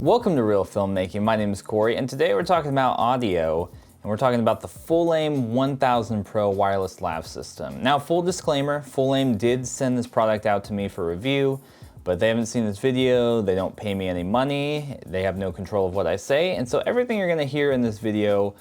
Welcome to Reel Filmmaking. My name is Corey, and today we're talking about audio, and we're talking about the Fulaim 1000 Pro wireless lav system. Now, full disclaimer, Fulaim did send this product out to me for review, but they haven't seen this video, they don't pay me any money, they have no control of what I say, and so everything you're gonna hear in this video,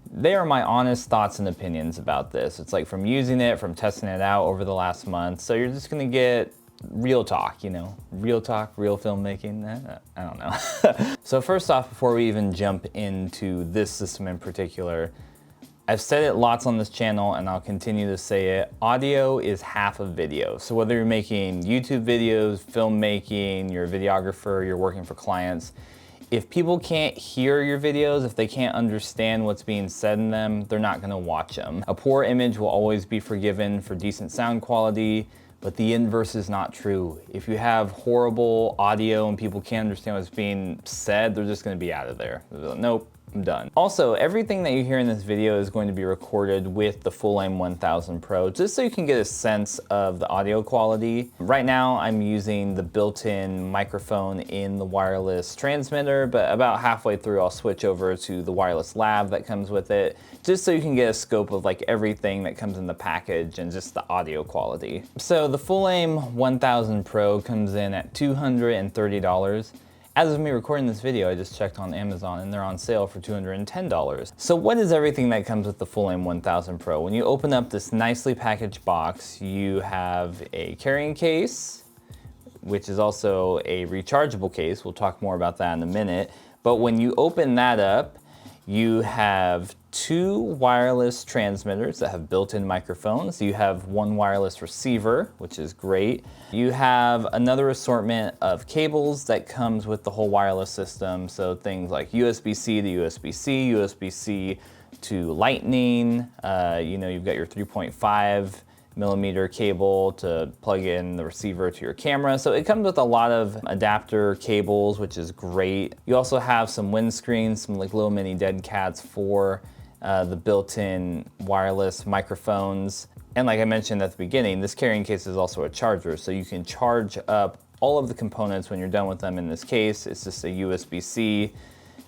they are my honest thoughts and opinions about this. It's like from using it, from testing it out over the last month, so you're just gonna get real talk, you know, real talk, real filmmaking, I don't know. So first off, before we even jump into this system in particular, I've said it lots on this channel and I'll continue to say it, audio is half of video. So whether you're making YouTube videos, filmmaking, you're a videographer, you're working for clients, if people can't hear your videos, if they can't understand what's being said in them, they're not gonna watch them. A poor image will always be forgiven for decent sound quality, but the inverse is not true. If you have horrible audio and people can't understand what's being said, they're just gonna be out of there. They're like, nope, I'm done. Also, everything that you hear in this video is going to be recorded with the Fulaim 1000 Pro, just so you can get a sense of the audio quality. Right now, I'm using the built-in microphone in the wireless transmitter, but about halfway through, I'll switch over to the wireless lav that comes with it, just so you can get a scope of like everything that comes in the package and just the audio quality. So the Fulaim 1000 Pro comes in at $230. As of me recording this video, I just checked on Amazon and they're on sale for $210. So what is everything that comes with the Fulaim 1000 Pro? When you open up this nicely packaged box, you have a carrying case, which is also a rechargeable case. We'll talk more about that in a minute. But when you open that up, you have two wireless transmitters that have built-in microphones. You have one wireless receiver, which is great. You have another assortment of cables that comes with the whole wireless system. So things like USB-C to USB-C, USB-C to Lightning. You've got your 3.5 millimeter cable to plug in the receiver to your camera. So it comes with a lot of adapter cables, which is great. You also have some windscreens, some like little mini dead cats for the built-in wireless microphones. And like I mentioned at the beginning, this carrying case is also a charger, so you can charge up all of the components when you're done with them in this case. It's just a USB-C.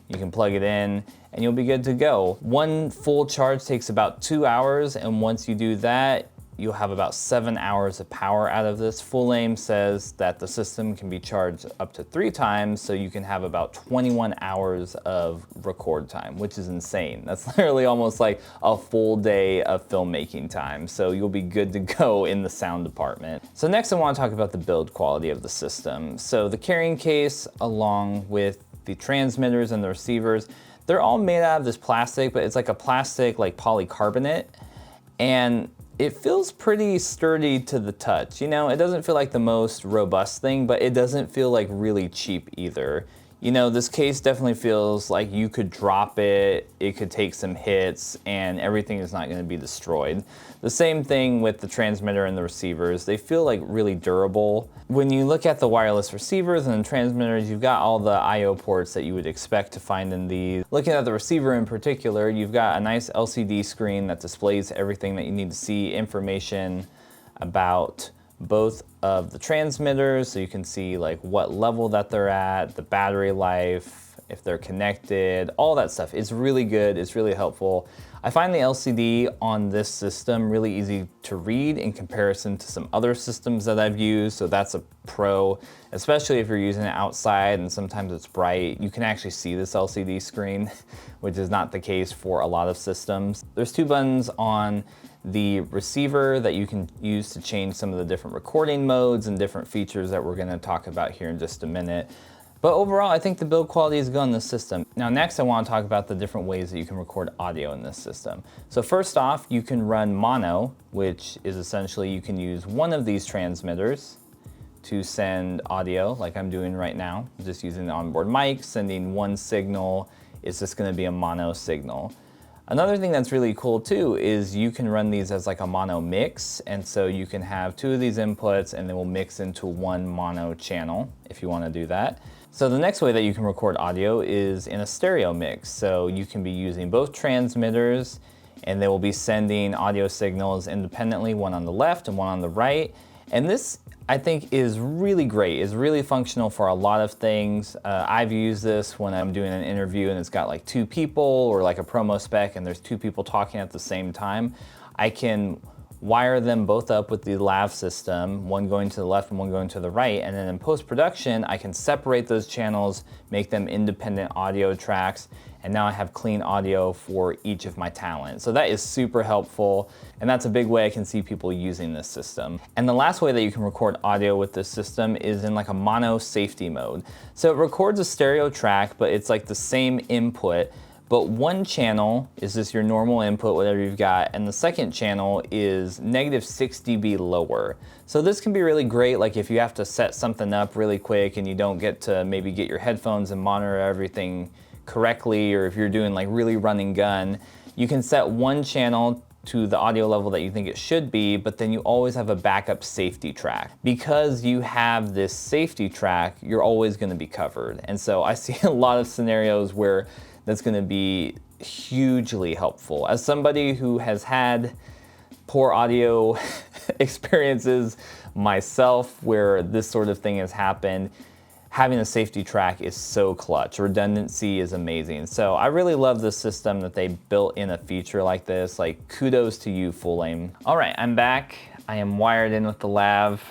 You can plug it in and you'll be good to go. One full charge takes about 2 hours, and once you do that, you'll have about 7 hours of power out of this. Fulaim says that the system can be charged up to 3 times, so you can have about 21 hours of record time, which is insane. That's literally almost like a full day of filmmaking time, so you'll be good to go in the sound department. So next I want to talk about the build quality of the system. So the carrying case, along with the transmitters and the receivers, they're all made out of this plastic, but it's like a plastic like polycarbonate, and it feels pretty sturdy to the touch. You know, it doesn't feel like the most robust thing, but it doesn't feel like really cheap either. You know, this case definitely feels like you could drop it, it could take some hits, and everything is not gonna be destroyed. The same thing with the transmitter and the receivers. They feel like really durable. When you look at the wireless receivers and the transmitters, you've got all the I/O ports that you would expect to find in these. Looking at the receiver in particular, you've got a nice LCD screen that displays everything that you need to see, information about both of the transmitters, so you can see like what level that they're at, the battery life, if they're connected, all that stuff. It's really good, it's really helpful. I find the LCD on this system really easy to read in comparison to some other systems that I've used, so that's a pro, especially if you're using it outside and sometimes it's bright. You can actually see this LCD screen, which is not the case for a lot of systems. There's 2 buttons on the receiver that you can use to change some of the different recording modes and different features that we're going to talk about here in just a minute. But overall, I think the build quality is good on this system. Now next I want to talk about the different ways that you can record audio in this system. So first off, you can run mono, which is essentially you can use one of these transmitters to send audio like I'm doing right now. I'm just using the onboard mic, sending one signal. It's just going to be a mono signal. Another thing that's really cool too is you can run these as like a mono mix, and so you can have 2 of these inputs and they will mix into one mono channel if you want to do that. So the next way that you can record audio is in a stereo mix. So you can be using both transmitters and they will be sending audio signals independently, one on the left and one on the right. And this I think is really great, is really functional for a lot of things. I've used this when I'm doing an interview and it's got like 2 people, or like a promo spec and there's 2 people talking at the same time. I can wire them both up with the lav system, one going to the left and one going to the right, and then in post-production I can separate those channels, make them independent audio tracks, and now I have clean audio for each of my talent. So that is super helpful, and that's a big way I can see people using this system. And the last way that you can record audio with this system is in like a mono safety mode. So it records a stereo track, but it's like the same input, but one channel is just your normal input, whatever you've got, and the second channel is -6 dB lower. So this can be really great, like if you have to set something up really quick and you don't get to maybe get your headphones and monitor everything correctly, or if you're doing like really run and gun, you can set one channel to the audio level that you think it should be, but then you always have a backup safety track. Because you have this safety track, you're always gonna be covered. And so I see a lot of scenarios where that's gonna be hugely helpful. As somebody who has had poor audio experiences myself where this sort of thing has happened, having a safety track is so clutch. Redundancy is amazing. So I really love the system that they built in a feature like this. Like, kudos to you, Fulaim. All right, I'm back. I am wired in with the lav.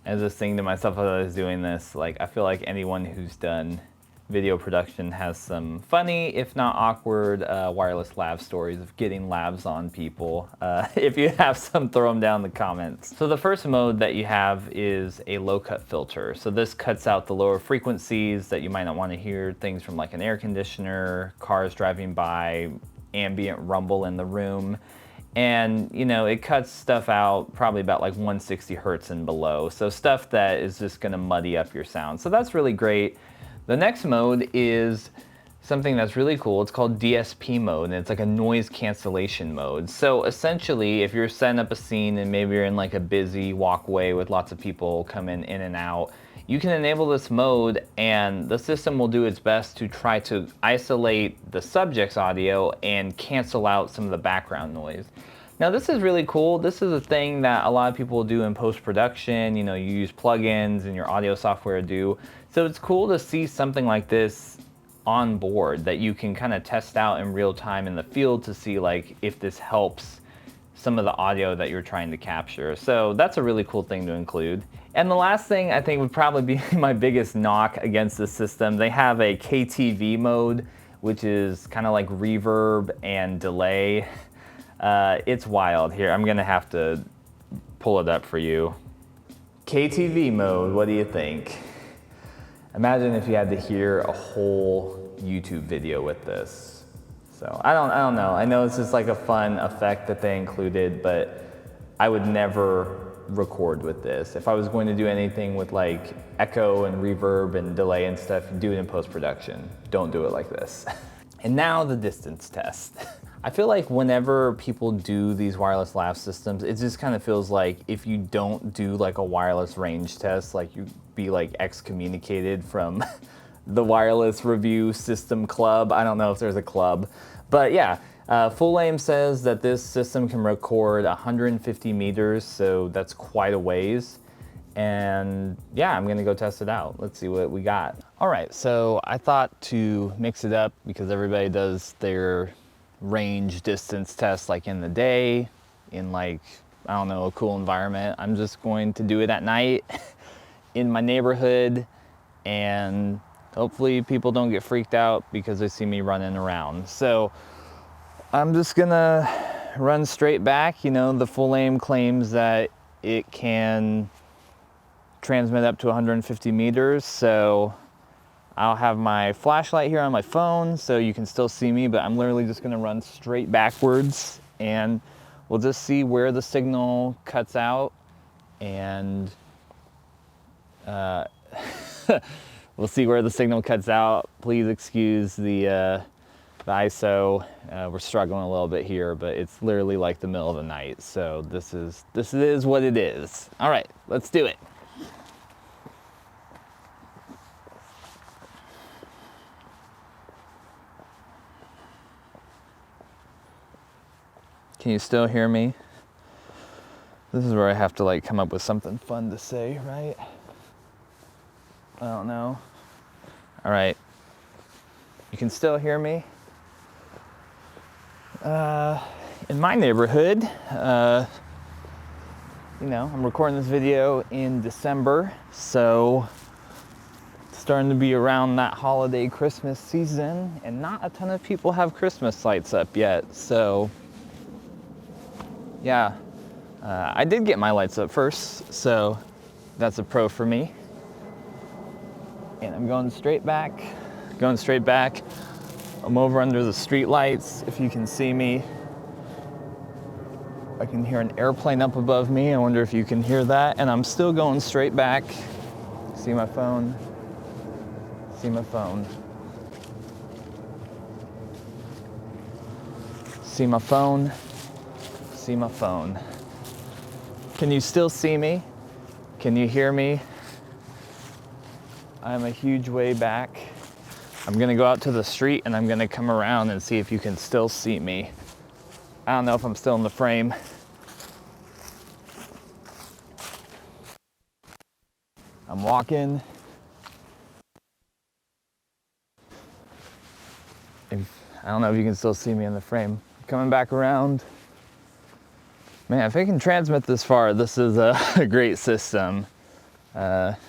I was just thinking to myself as I was doing this, like, I feel like anyone who's done video production has some funny, if not awkward, wireless lav stories of getting lavs on people. If you have some, throw them down in the comments. So the first mode that you have is a low cut filter. So this cuts out the lower frequencies that you might not want to hear, things from like an air conditioner, cars driving by, ambient rumble in the room. And you know, it cuts stuff out probably about like 160 hertz and below. So stuff that is just gonna muddy up your sound. So that's really great. The next mode is something that's really cool. It's called DSP mode, and it's like a noise cancellation mode. So essentially, if you're setting up a scene and maybe you're in like a busy walkway with lots of people coming in and out, you can enable this mode and the system will do its best to try to isolate the subject's audio and cancel out some of the background noise. Now this is really cool. This is a thing that a lot of people do in post-production. You know, you use plugins and your audio software do. So it's cool to see something like this on board that you can kind of test out in real time in the field to see like if this helps some of the audio that you're trying to capture. So that's a really cool thing to include. And the last thing I think would probably be my biggest knock against this system. They have a KTV mode, which is kind of like reverb and delay. It's wild. Here, I'm gonna have to pull it up for you. KTV mode, what do you think? Imagine if you had to hear a whole YouTube video with this. So I don't know. I know it's just like a fun effect that they included, but I would never record with this. If I was going to do anything with like echo and reverb and delay and stuff, do it in post-production. Don't do it like this. And now the distance test. I feel like whenever people do these wireless lav systems, it just kind of feels like if you don't do like a wireless range test, like you'd be like excommunicated from the wireless review system club. I don't know if there's a club, but yeah. Fulaim says that this system can record 150 meters, so that's quite a ways. And yeah, I'm gonna go test it out. Let's see what we got. All right, so I thought to mix it up because everybody does their range distance test like in the day, in like, I don't know, a cool environment. I'm just going to do it at night in my neighborhood, and hopefully people don't get freaked out because they see me running around. So I'm just gonna run straight back. You know, the Fulaim claims that it can transmit up to 150 meters. So I'll have my flashlight here on my phone so you can still see me, but I'm literally just gonna run straight backwards and we'll just see where the signal cuts out, and we'll see where the signal cuts out. Please excuse the ISO. We're struggling a little bit here, but it's literally like the middle of the night. So this is what it is. All right, let's do it. Can you still hear me? This is where I have to like come up with something fun to say, right? I don't know. All right. You can still hear me? In my neighborhood, you know, I'm recording this video in December, so it's starting to be around that holiday Christmas season, and not a ton of people have Christmas lights up yet, so yeah. I did get my lights up first, so that's a pro for me. And I'm going straight back. I'm over under the street lights, if you can see me. I can hear an airplane up above me. I wonder if you can hear that. And I'm still going straight back. See my phone? See my phone? See my phone? See my phone? Can you still see me? Can you hear me? I'm a huge way back. I'm gonna go out to the street and I'm gonna come around and see if you can still see me. I don't know if I'm still in the frame. I'm walking. I don't know if you can still see me in the frame. Coming back around. Man, if I can transmit this far, this is a great system. But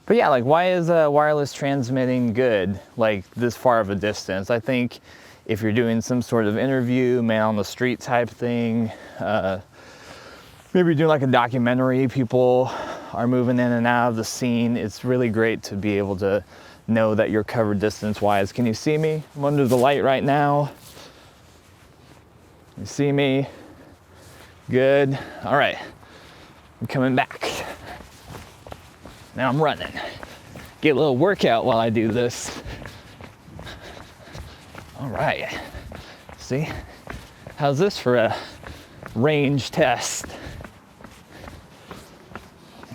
yeah, like why is wireless transmitting good, like this far of a distance? I think if you're doing some sort of interview, man on the street type thing, maybe you're doing like a documentary, people are moving in and out of the scene, it's really great to be able to know that you're covered distance-wise. Can you see me? I'm under the light right now. You see me? Good. All right, I'm coming back. Now I'm running. Get a little workout while I do this. All right. See? How's this for a range test?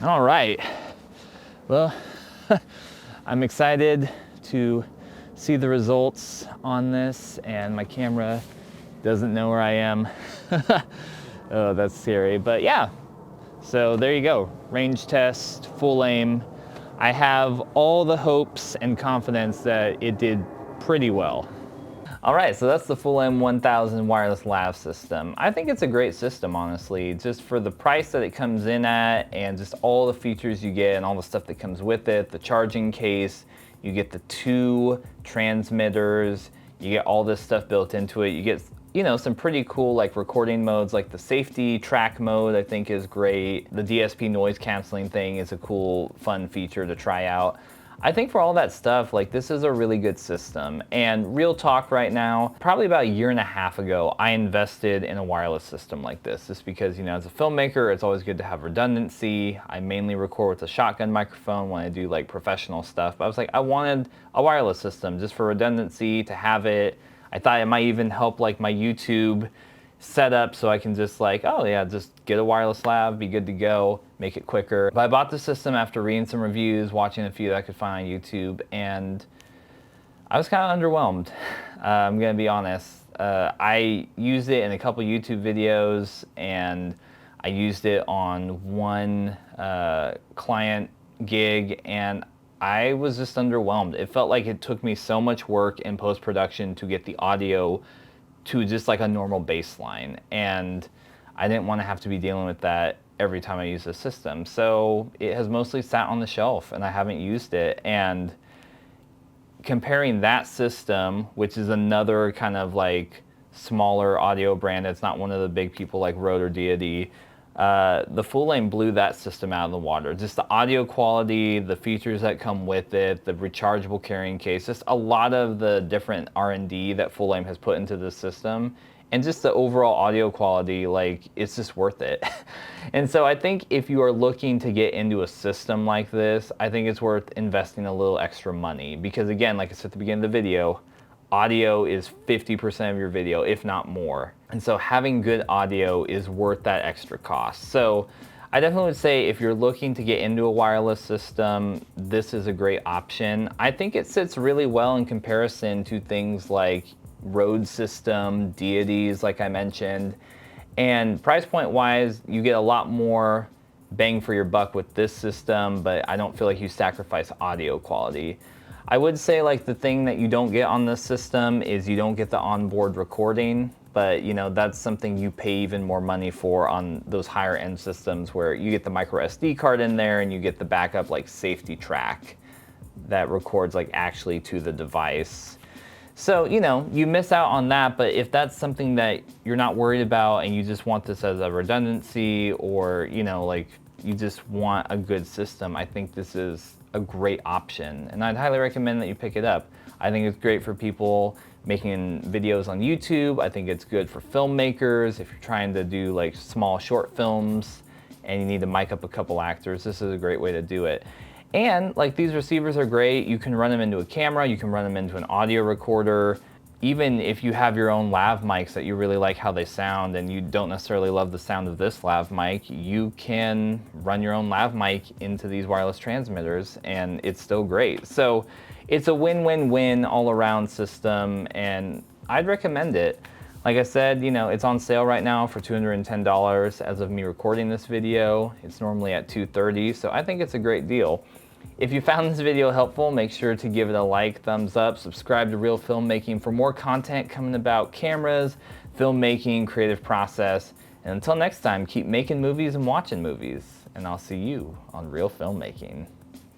All right. Well, I'm excited to see the results on this, and my camera doesn't know where I am. Oh, that's scary, but yeah. So there you go, range test, Fulaim. I have all the hopes and confidence that it did pretty well. All right, so that's the Fulaim 1000 wireless lav system. I think it's a great system, honestly, just for the price that it comes in at and just all the features you get and all the stuff that comes with it, the charging case, you get the 2 transmitters, you get all this stuff built into it, you get, you know, some pretty cool like recording modes, like the safety track mode I think is great. The DSP noise canceling thing is a cool, fun feature to try out. I think for all that stuff, like this is a really good system. And real talk right now, probably about a year and a half ago, I invested in a wireless system like this, just because, you know, as a filmmaker, it's always good to have redundancy. I mainly record with a shotgun microphone when I do like professional stuff, but I was like, I wanted a wireless system just for redundancy, to have it. I thought it might even help like my YouTube setup, so I can just like, oh yeah, just get a wireless lav, be good to go, make it quicker. But I bought the system after reading some reviews, watching a few that I could find on YouTube, and I was kind of underwhelmed. I'm gonna be honest. I used it in a couple YouTube videos, and I used it on one client gig, and I was just underwhelmed. It felt like it took me so much work in post-production to get the audio to just like a normal baseline, and I didn't want to have to be dealing with that every time I use the system. So it has mostly sat on the shelf and I haven't used it. And comparing that system, which is another kind of like smaller audio brand, it's not one of the big people like Rode or Deity, the Fulaim blew that system out of the water. Just the audio quality, the features that come with it, the rechargeable carrying case, just a lot of the different R&D that Fulaim has put into this system, and just the overall audio quality, like it's just worth it. And so I think if you are looking to get into a system like this, I think it's worth investing a little extra money, because again, like I said at the beginning of the video, audio is 50% of your video, if not more. And so having good audio is worth that extra cost. So I definitely would say if you're looking to get into a wireless system, this is a great option. I think it sits really well in comparison to things like Rode system, Deities, like I mentioned. And price point wise, you get a lot more bang for your buck with this system, but I don't feel like you sacrifice audio quality. I would say like the thing that you don't get on this system is you don't get the onboard recording, but you know, that's something you pay even more money for on those higher end systems where you get the micro SD card in there and you get the backup like safety track that records like actually to the device. So, you know, you miss out on that, but if that's something that you're not worried about and you just want this as a redundancy, or, you know, like you just want a good system, I think this is a great option. And I'd highly recommend that you pick it up. I think it's great for people making videos on YouTube. I think it's good for filmmakers. If you're trying to do like small short films and you need to mic up a couple actors, this is a great way to do it. And like these receivers are great. You can run them into a camera, you can run them into an audio recorder. Even if you have your own lav mics that you really like how they sound and you don't necessarily love the sound of this lav mic, you can run your own lav mic into these wireless transmitters and it's still great. So it's a win-win-win all around system and I'd recommend it. Like I said, you know, it's on sale right now for $210 as of me recording this video. It's normally at $230, so I think it's a great deal. If you found this video helpful, make sure to give it a like, thumbs up, subscribe to Reel Filmmaking for more content coming about cameras, filmmaking, creative process. And until next time, keep making movies and watching movies. And I'll see you on Reel Filmmaking.